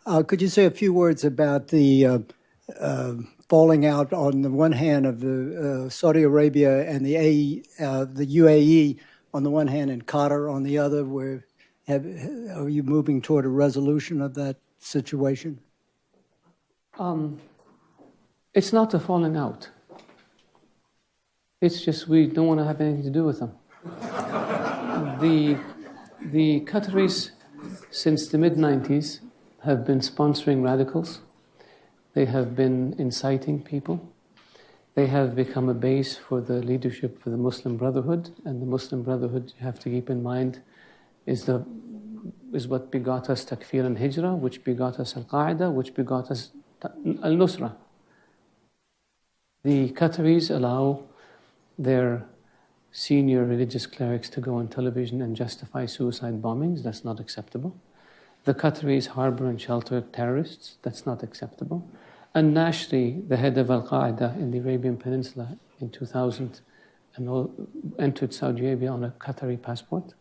Could you say a few words about the falling out on the one hand of the Saudi Arabia and the UAE on the one hand and Qatar on the other? Are you moving toward a resolution of that situation? It's not a falling out. It's just we don't want to have anything to do with them. The Qataris, since the mid-90s, have been sponsoring radicals. They have been inciting people. They have become a base for the leadership for the Muslim Brotherhood. And the Muslim Brotherhood, you have to keep in mind, is what begot us Takfir and Hijrah, which begot us Al-Qaeda, which begot us Al-Nusra. The Qataris allow their senior religious clerics to go on television and justify suicide bombings. That's not acceptable. The Qataris harbor and shelter terrorists. That's not acceptable. And Nashri, the head of Al-Qaeda in the Arabian Peninsula in 2000, entered Saudi Arabia on a Qatari passport.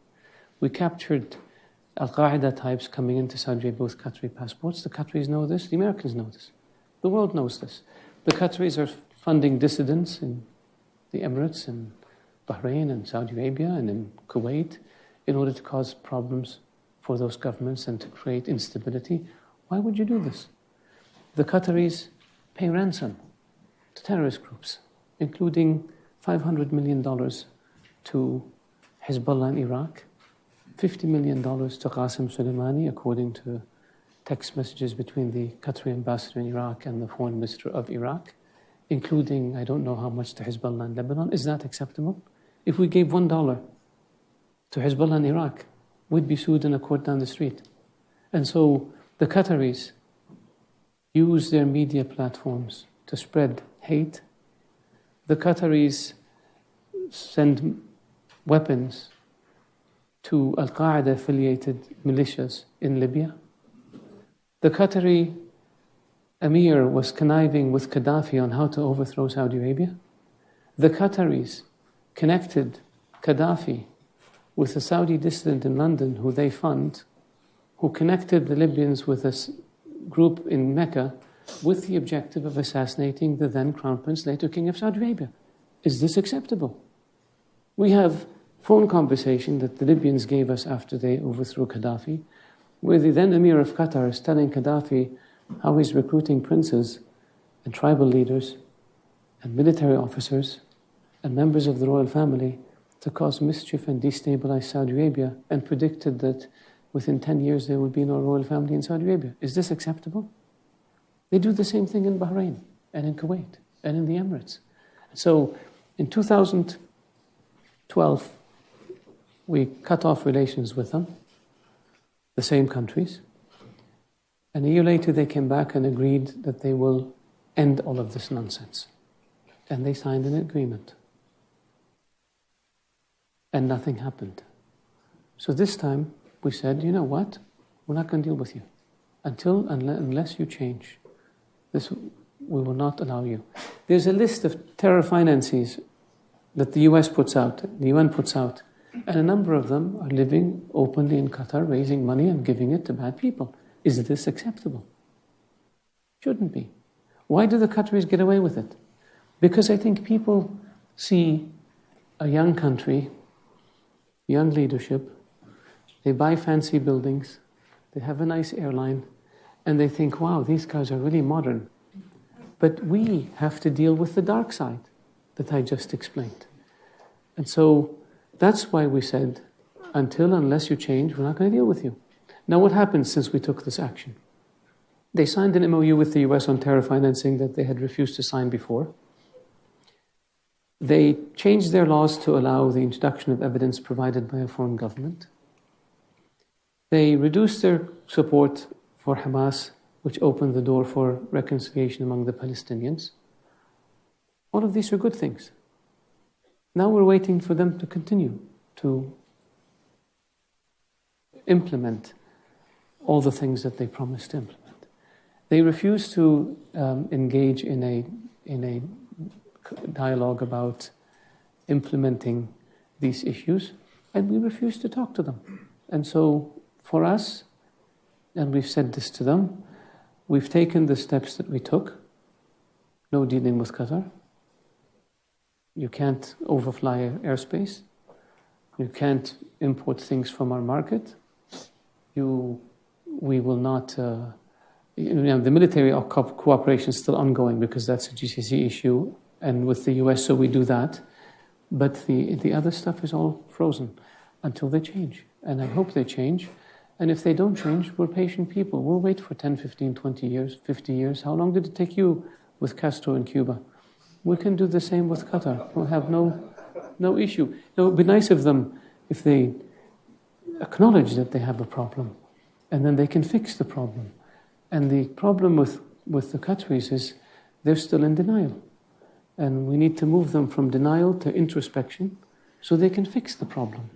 We captured Al-Qaeda types coming into Saudi Arabia with Qatari passports. The Qataris know this. The Americans know this. The world knows this. The Qataris are funding dissidents in the Emirates and Bahrain and Saudi Arabia and in Kuwait in order to cause problems for those governments and to create instability. Why would you do this? The Qataris pay ransom to terrorist groups, including $500 million to Hezbollah in Iraq, $50 million to Qasem Soleimani, according to text messages between the Qatari ambassador in Iraq and the foreign minister of Iraq, including I don't know how much to Hezbollah in Lebanon. Is that acceptable? If we gave $1 to Hezbollah in Iraq, we'd be sued in a court down the street. And so the Qataris use their media platforms to spread hate. The Qataris send weapons to Al-Qaeda-affiliated militias in Libya. The Qatari Emir was conniving with Gaddafi on how to overthrow Saudi Arabia. The Qataris connected Gaddafi with a Saudi dissident in London who they fund, who connected the Libyans with a group in Mecca with the objective of assassinating the then Crown Prince, later King of Saudi Arabia. Is this acceptable? We have phone conversation that the Libyans gave us after they overthrew Gaddafi, where the then Emir of Qatar is telling Gaddafi how he's recruiting princes and tribal leaders and military officers and members of the royal family to cause mischief and destabilize Saudi Arabia, and predicted that within 10 years there would be no royal family in Saudi Arabia. Is this acceptable? They do the same thing in Bahrain and in Kuwait and in the Emirates. So in 2012, we cut off relations with them, the same countries. And a year later, they came back and agreed that they will end all of this nonsense. And they signed an agreement. And nothing happened. So this time, we said, you know what? We're not going to deal with you. Unless you change. This, we will not allow you. There's a list of terror finances that the US puts out, the UN puts out. And a number of them are living openly in Qatar, raising money and giving it to bad people. Is this acceptable? Shouldn't be. Why do the Qataris get away with it? Because I think people see a young country, young leadership, they buy fancy buildings, they have a nice airline, and they think, wow, these guys are really modern. But we have to deal with the dark side that I just explained. And so that's why we said, unless you change, we're not going to deal with you. Now, what happened since we took this action? They signed an MOU with the US on terror financing that they had refused to sign before. They changed their laws to allow the introduction of evidence provided by a foreign government. They reduced their support for Hamas, which opened the door for reconciliation among the Palestinians. All of these are good things. Now we're waiting for them to continue to implement all the things that they promised to implement. They refuse to engage in a dialogue about implementing these issues, and we refuse to talk to them. And so for us, and we've said this to them, We've taken the steps that we took. No dealing with Qatar. You can't overfly airspace. You can't import things from our market. We will not. The military cooperation is still ongoing because that's a GCC issue, and with the US, so we do that. But the other stuff is all frozen until they change. And I hope they change. And if they don't change, we're patient people. We'll wait for 10, 15, 20 years, 50 years. How long did it take you with Castro in Cuba? We can do the same with Qatar. We'll have no issue. It would be nice of them if they acknowledge that they have a problem, and then they can fix the problem. And the problem with the Qataris is they're still in denial. And we need to move them from denial to introspection so they can fix the problem.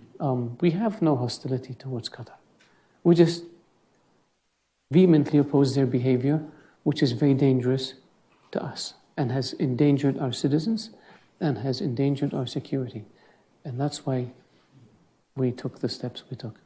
We have no hostility towards Qatar. We just vehemently oppose their behavior, which is very dangerous to us and has endangered our citizens and has endangered our security. And that's why we took the steps we took.